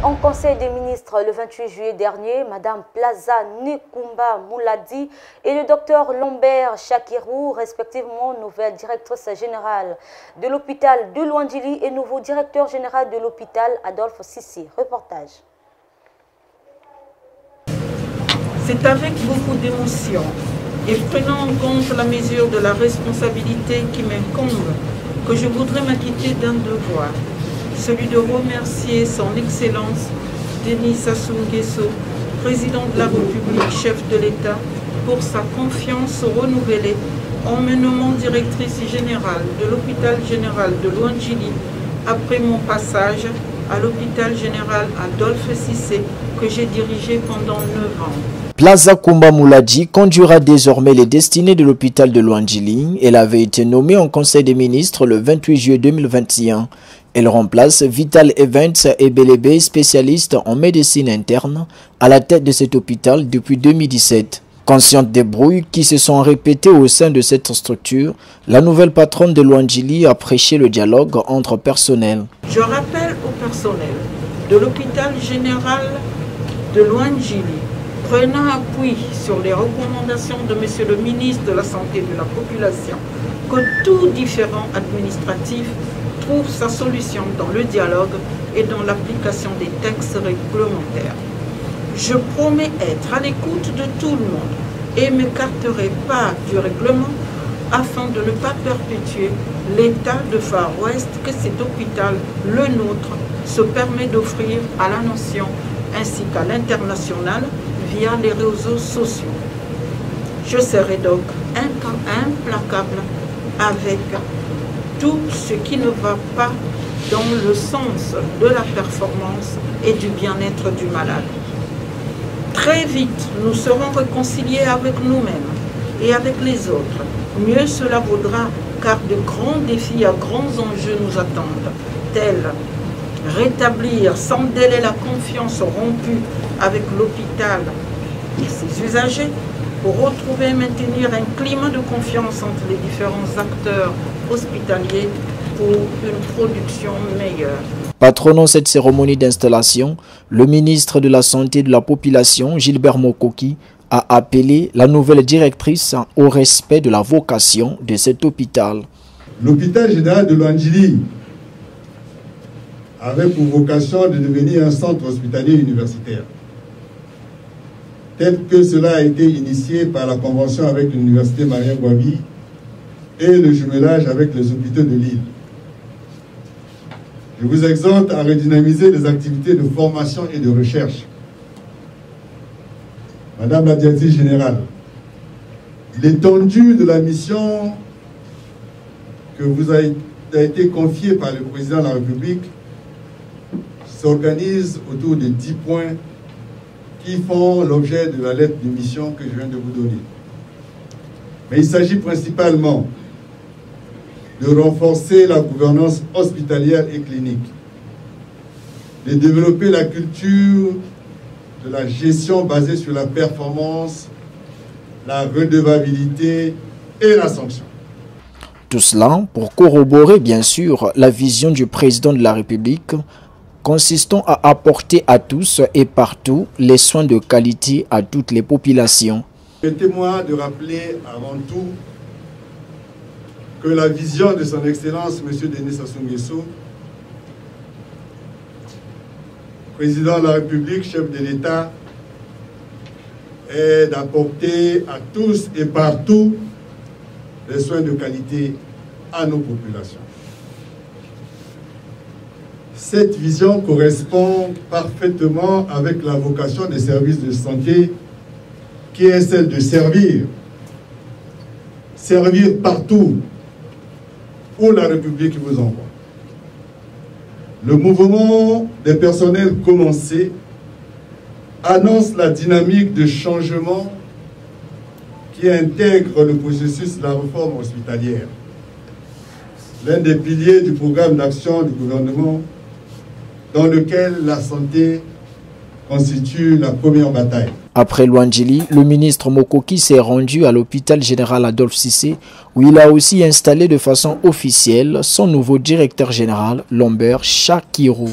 en Conseil des ministres le 28 juillet dernier, Mme Plaza Nkumba Mouladi et le docteur Lambert Chakirou, respectivement nouvelle directrice générale de l'hôpital de Louandjili et nouveau directeur général de l'hôpital Adolphe Cissé. Reportage. C'est avec beaucoup d'émotion et prenant en compte la mesure de la responsabilité qui m'incombe que je voudrais m'acquitter d'un devoir, celui de remercier son Excellence Denis Sassou Nguesso, président de la République, chef de l'État, pour sa confiance renouvelée en me nommant directrice générale de l'hôpital général de Louandjili après mon passage à l'hôpital général Adolphe Cissé que j'ai dirigé pendant 9 ans. Plaza Nkumba Mouladi conduira désormais les destinées de l'hôpital de Louandjili. Elle avait été nommée en Conseil des ministres le 28 juillet 2021. Elle remplace Vital Events et Belebe, spécialiste en médecine interne, à la tête de cet hôpital depuis 2017. Consciente des brouilles qui se sont répétées au sein de cette structure, la nouvelle patronne de Louandjili a prêché le dialogue entre personnels. Je rappelle au personnel de l'hôpital général de Louandjili, prenant appui sur les recommandations de M. le ministre de la Santé et de la Population, que tout différend administratif trouve sa solution dans le dialogue et dans l'application des textes réglementaires. Je promets être à l'écoute de tout le monde et ne m'écarterai pas du règlement afin de ne pas perpétuer l'état de Far West que cet hôpital, le nôtre, se permet d'offrir à la nation ainsi qu'à l'international via les réseaux sociaux. Je serai donc implacable avec tout ce qui ne va pas dans le sens de la performance et du bien-être du malade. Très vite, nous serons réconciliés avec nous-mêmes et avec les autres. Mieux cela vaudra car de grands défis à grands enjeux nous attendent, tels rétablir sans délai la confiance rompue avec l'hôpital et ses usagers pour retrouver et maintenir un climat de confiance entre les différents acteurs hospitaliers pour une production meilleure. Patronant cette cérémonie d'installation, le ministre de la Santé et de la Population, Gilbert Mokoki, a appelé la nouvelle directrice au respect de la vocation de cet hôpital. L'hôpital général de Louandjili avait pour vocation de devenir un centre hospitalier universitaire, tel que cela a été initié par la convention avec l'université Maria Gwabi et le jumelage avec les hôpitaux de l'île. Je vous exhorte à redynamiser les activités de formation et de recherche. Madame la directrice générale, l'étendue de la mission que vous a été confiée par le président de la République s'organise autour de 10 points qui font l'objet de la lettre de mission que je viens de vous donner. Mais il s'agit principalement de renforcer la gouvernance hospitalière et clinique, de développer la culture de la gestion basée sur la performance, la redevabilité et la sanction. Tout cela pour corroborer bien sûr la vision du président de la République consistant à apporter à tous et partout les soins de qualité à toutes les populations. Permettez-moi de rappeler avant tout que la vision de son Excellence, M. Denis Sassou Nguesso, président de la République, chef de l'État, est d'apporter à tous et partout les soins de qualité à nos populations. Cette vision correspond parfaitement avec la vocation des services de santé qui est celle de servir. Servir partout où la République vous envoie. Le mouvement des personnels commencé annonce la dynamique de changement qui intègre le processus de la réforme hospitalière. L'un des piliers du programme d'action du gouvernement dans lequel la santé constitue la première bataille. Après Louandjili, le ministre Mokoki s'est rendu à l'hôpital général Adolphe Cissé où il a aussi installé de façon officielle son nouveau directeur général, Lambert Chakirou.